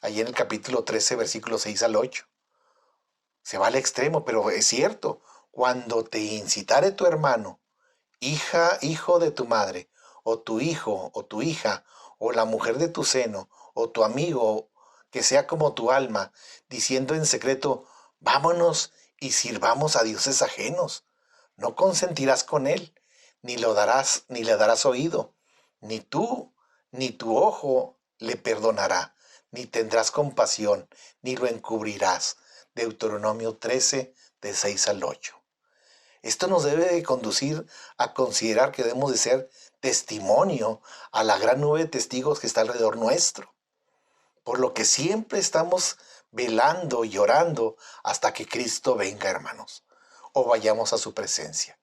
allí en el capítulo 13, versículos 6 al 8. Se va al extremo, pero es cierto. Cuando te incitare tu hermano, hijo de tu madre, o tu hijo, o tu hija, o la mujer de tu seno, o tu amigo, que sea como tu alma, diciendo en secreto, vámonos y sirvamos a dioses ajenos, no consentirás con él, ni le darás oído, ni tú, ni tu ojo le perdonará, ni tendrás compasión, ni lo encubrirás. Deuteronomio 13, de 6 al 8. Esto nos debe de conducir a considerar que debemos de ser testimonio a la gran nube de testigos que está alrededor nuestro. Por lo que siempre estamos velando y orando hasta que Cristo venga, hermanos, o vayamos a su presencia.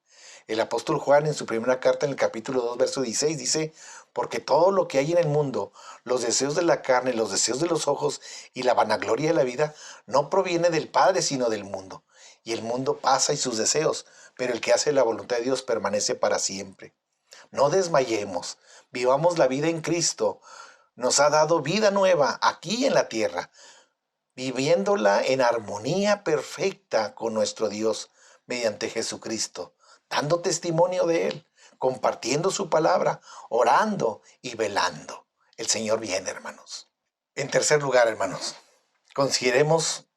El apóstol Juan en su primera carta en el capítulo 2, verso 16 dice, porque todo lo que hay en el mundo, los deseos de la carne, los deseos de los ojos y la vanagloria de la vida, no proviene del Padre, sino del mundo. Y el mundo pasa y sus deseos, pero el que hace la voluntad de Dios permanece para siempre. No desmayemos, vivamos la vida en Cristo. Nos ha dado vida nueva aquí en la tierra, viviéndola en armonía perfecta con nuestro Dios mediante Jesucristo, dando testimonio de Él, compartiendo su palabra, orando y velando. El Señor viene, hermanos. En tercer lugar, hermanos, consideremos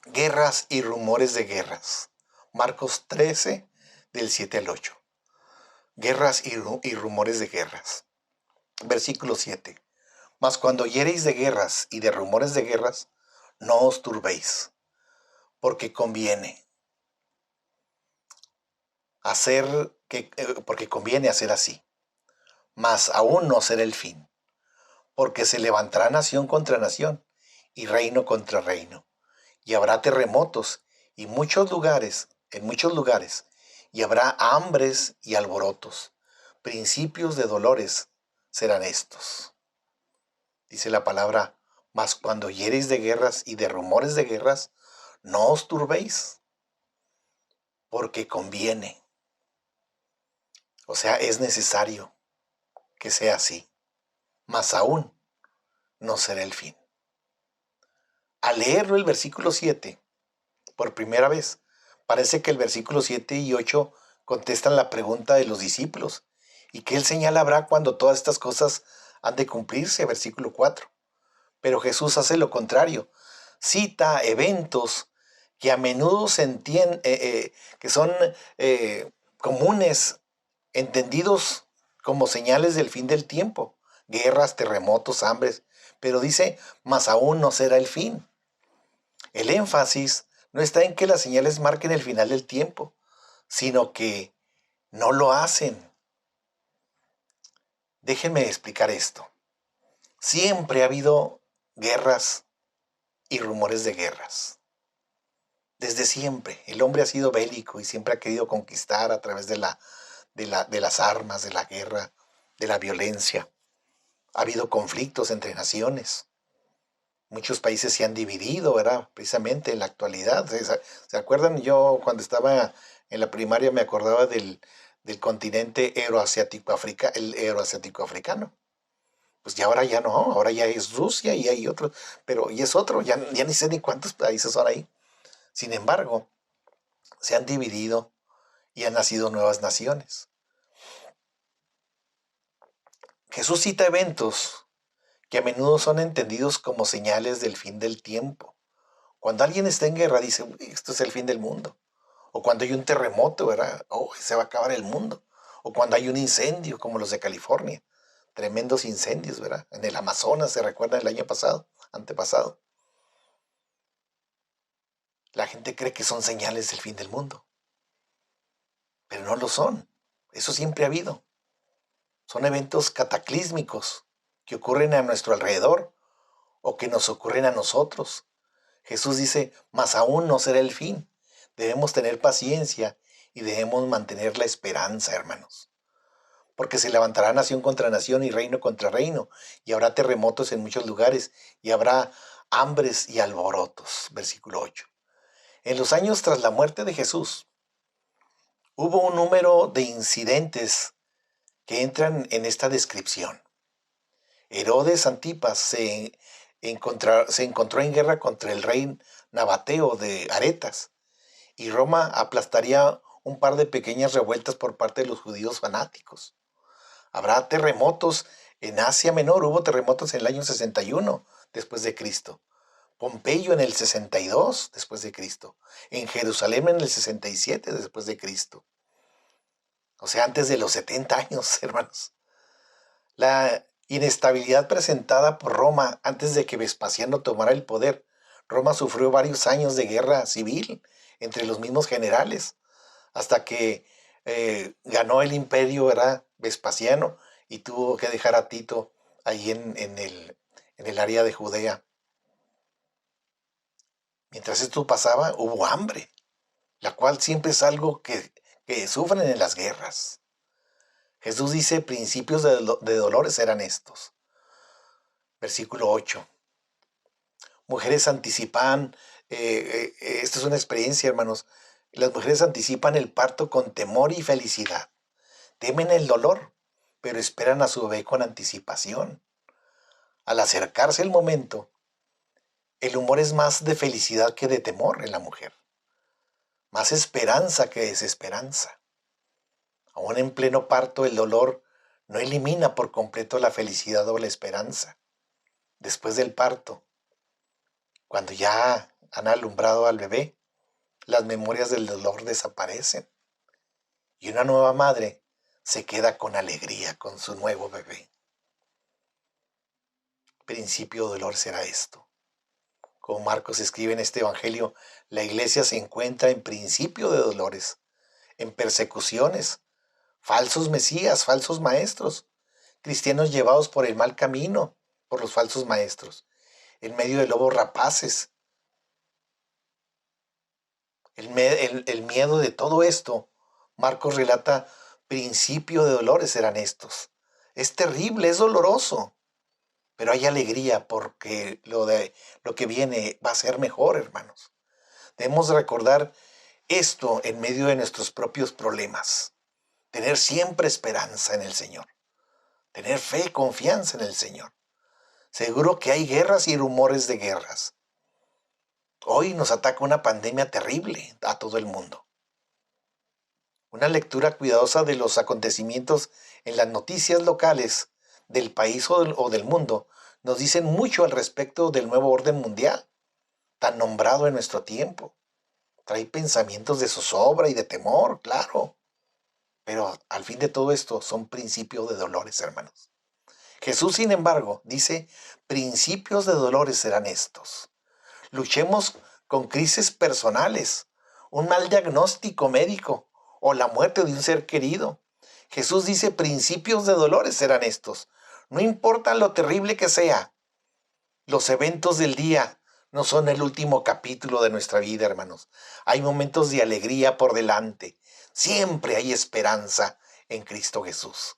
guerras y rumores de guerras. Marcos 13, del 7 al 8. Guerras y rumores de guerras. Versículo 7. Mas cuando oyereis de guerras y de rumores de guerras, no os turbéis, porque conviene hacer así. Mas aún no será el fin, porque se levantará nación contra nación y reino contra reino, y habrá terremotos en muchos lugares, y habrá hambres y alborotos. Principios de dolores serán estos. Dice la palabra, mas cuando oyereis de guerras y de rumores de guerras, no os turbéis, porque conviene. O sea, es necesario que sea así, mas aún no será el fin. Al leerlo el versículo 7, por primera vez, parece que el versículo 7 y 8 contestan la pregunta de los discípulos. ¿Y qué señal habrá cuando todas estas cosas han de cumplirse? Versículo 4. Pero Jesús hace lo contrario. Cita eventos que a menudo se entienden, que son comunes, entendidos como señales del fin del tiempo. Guerras, terremotos, hambres. Pero dice, mas aún no será el fin. El énfasis no está en que las señales marquen el final del tiempo, sino que no lo hacen. Déjenme explicar esto. Siempre ha habido guerras y rumores de guerras. Desde siempre. El hombre ha sido bélico y siempre ha querido conquistar a través de las armas, de la guerra, de la violencia. Ha habido conflictos entre naciones. Muchos países se han dividido, ¿verdad? Precisamente en la actualidad. ¿Se acuerdan? Yo cuando estaba en la primaria me acordaba del continente euroasiático africano. Pues ya ahora ya no, ahora ya es Rusia y hay otro, pero y es otro, ya ni sé ni cuántos países son ahí. Sin embargo, se han dividido y han nacido nuevas naciones. Jesús cita eventos que a menudo son entendidos como señales del fin del tiempo. Cuando alguien está en guerra dice, esto es el fin del mundo. O cuando hay un terremoto, ¿verdad? Oh, se va a acabar el mundo. O cuando hay un incendio como los de California. Tremendos incendios, ¿verdad? En el Amazonas, se recuerda el año antepasado. La gente cree que son señales del fin del mundo. Pero no lo son. Eso siempre ha habido. Son eventos cataclísmicos que ocurren a nuestro alrededor o que nos ocurren a nosotros. Jesús dice, mas aún no será el fin. Debemos tener paciencia y debemos mantener la esperanza, hermanos. Porque se levantará nación contra nación y reino contra reino, y habrá terremotos en muchos lugares, y habrá hambres y alborotos. Versículo 8. En los años tras la muerte de Jesús, hubo un número de incidentes que entran en esta descripción. Herodes Antipas se encontró en guerra contra el rey Nabateo de Aretas, y Roma aplastaría un par de pequeñas revueltas por parte de los judíos fanáticos. Habrá terremotos en Asia Menor, hubo terremotos en el año 61 después de Cristo. Pompeyo en el 62 después de Cristo. En Jerusalén en el 67 después de Cristo. O sea, antes de los 70 años, hermanos. La inestabilidad presentada por Roma antes de que Vespasiano tomara el poder. Roma sufrió varios años de guerra civil entre los mismos generales, hasta que ganó el imperio, ¿verdad?, Vespasiano, y tuvo que dejar a Tito ahí en el área de Judea. Mientras esto pasaba, hubo hambre, la cual siempre es algo que sufren en las guerras. Jesús dice, principios de dolores eran estos. Versículo 8. Mujeres anticipan, esta es una experiencia, hermanos. Las mujeres anticipan el parto con temor y felicidad. Temen el dolor, pero esperan a su bebé con anticipación. Al acercarse el momento, el humor es más de felicidad que de temor en la mujer. Más esperanza que desesperanza. Aún en pleno parto, el dolor no elimina por completo la felicidad o la esperanza. Después del parto, cuando ya han alumbrado al bebé, las memorias del dolor desaparecen y una nueva madre se queda con alegría con su nuevo bebé. Principio de dolor será esto. Como Marcos escribe en este evangelio, la iglesia se encuentra en principio de dolores, en persecuciones, falsos mesías, falsos maestros, cristianos llevados por el mal camino, por los falsos maestros, en medio de lobos rapaces. El miedo de todo esto, Marcos relata, principio de dolores eran estos. Es terrible, es doloroso, pero hay alegría porque lo que viene va a ser mejor, hermanos. Debemos recordar esto en medio de nuestros propios problemas. Tener siempre esperanza en el Señor. Tener fe y confianza en el Señor. Seguro que hay guerras y rumores de guerras. Hoy nos ataca una pandemia terrible a todo el mundo. Una lectura cuidadosa de los acontecimientos en las noticias locales del país o del mundo nos dicen mucho al respecto del nuevo orden mundial, tan nombrado en nuestro tiempo. Trae pensamientos de zozobra y de temor, claro. Pero al fin de todo esto son principios de dolores, hermanos. Jesús, sin embargo, dice, principios de dolores serán estos. Luchemos con crisis personales, un mal diagnóstico médico o la muerte de un ser querido. Jesús dice, principios de dolores serán estos. No importa lo terrible que sea, los eventos del día no son el último capítulo de nuestra vida, hermanos. Hay momentos de alegría por delante. Siempre hay esperanza en Cristo Jesús.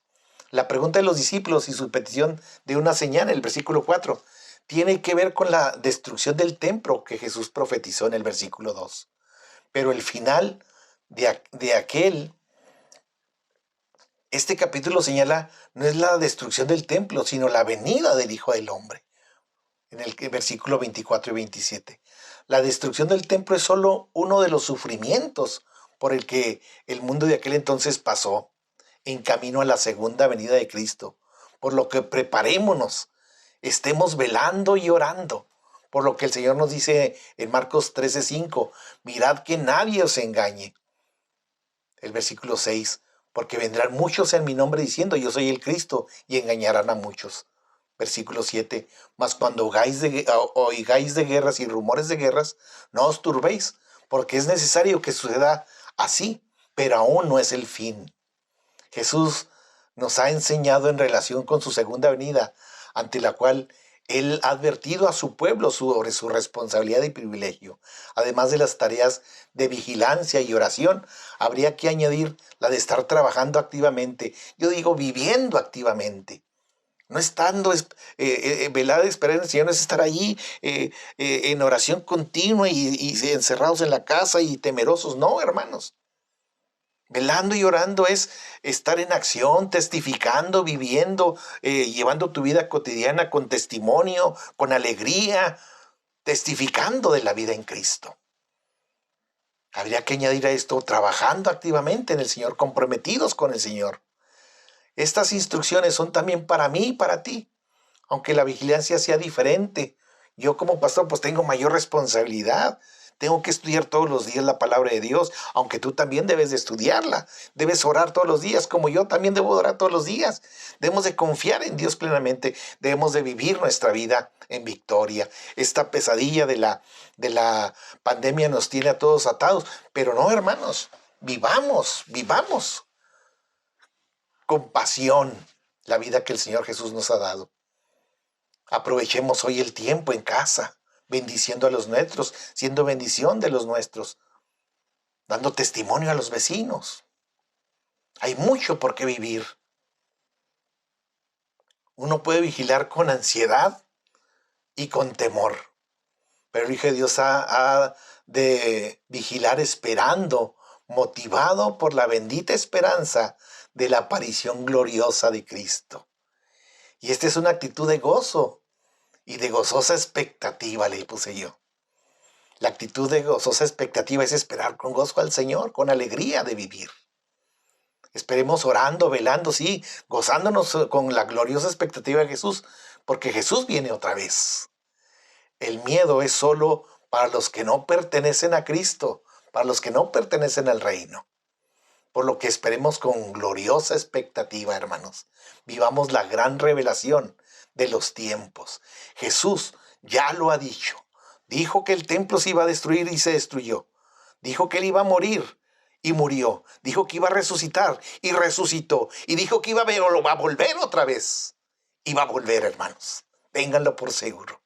La pregunta de los discípulos y su petición de una señal, el versículo 4, tiene que ver con la destrucción del templo que Jesús profetizó en el versículo 2. Pero el final este capítulo señala, no es la destrucción del templo, sino la venida del Hijo del Hombre. En el versículo 24 y 27. La destrucción del templo es solo uno de los sufrimientos por el que el mundo de aquel entonces pasó en camino a la segunda venida de Cristo. Por lo que preparémonos, estemos velando y orando. Por lo que el Señor nos dice en Marcos 13:5, mirad que nadie os engañe. El versículo 6, porque vendrán muchos en mi nombre diciendo, yo soy el Cristo, y engañarán a muchos. Versículo 7, mas cuando oigáis de guerras y rumores de guerras, no os turbéis, porque es necesario que suceda así, pero aún no es el fin. Jesús nos ha enseñado en relación con su segunda venida, ante la cual Él ha advertido a su pueblo sobre su responsabilidad y privilegio. Además de las tareas de vigilancia y oración, habría que añadir la de estar trabajando activamente. Yo digo viviendo activamente. No estando velada esperar en el Señor, no es estar allí en oración continua y encerrados en la casa y temerosos. No, hermanos. Velando y orando es estar en acción, testificando, viviendo, llevando tu vida cotidiana con testimonio, con alegría, testificando de la vida en Cristo. Habría que añadir a esto, trabajando activamente en el Señor, comprometidos con el Señor. Estas instrucciones son también para mí y para ti, aunque la vigilancia sea diferente. Yo como pastor pues tengo mayor responsabilidad. Tengo que estudiar todos los días la palabra de Dios, aunque tú también debes de estudiarla. Debes orar todos los días, como yo también debo orar todos los días. Debemos de confiar en Dios plenamente. Debemos de vivir nuestra vida en victoria. Esta pesadilla de la pandemia nos tiene a todos atados. Pero no, hermanos, vivamos con pasión la vida que el Señor Jesús nos ha dado. Aprovechemos hoy el tiempo en casa, bendiciendo a los nuestros, siendo bendición de los nuestros, dando testimonio a los vecinos. Hay mucho por qué vivir. Uno puede vigilar con ansiedad y con temor, pero el Hijo de Dios ha de vigilar esperando, motivado por la bendita esperanza de la aparición gloriosa de Cristo. Y esta es una actitud de gozo y de gozosa expectativa, le puse yo. La actitud de gozosa expectativa es esperar con gozo al Señor, con alegría de vivir. Esperemos orando, velando, sí, gozándonos con la gloriosa expectativa de Jesús, porque Jesús viene otra vez. El miedo es solo para los que no pertenecen a Cristo, para los que no pertenecen al reino. Por lo que esperemos con gloriosa expectativa, hermanos. Vivamos la gran revelación de los tiempos. Jesús ya lo ha dicho. Dijo que el templo se iba a destruir y se destruyó. Dijo que él iba a morir y murió. Dijo que iba a resucitar y resucitó. Y dijo que iba a volver otra vez. Iba a volver, hermanos. Ténganlo por seguro.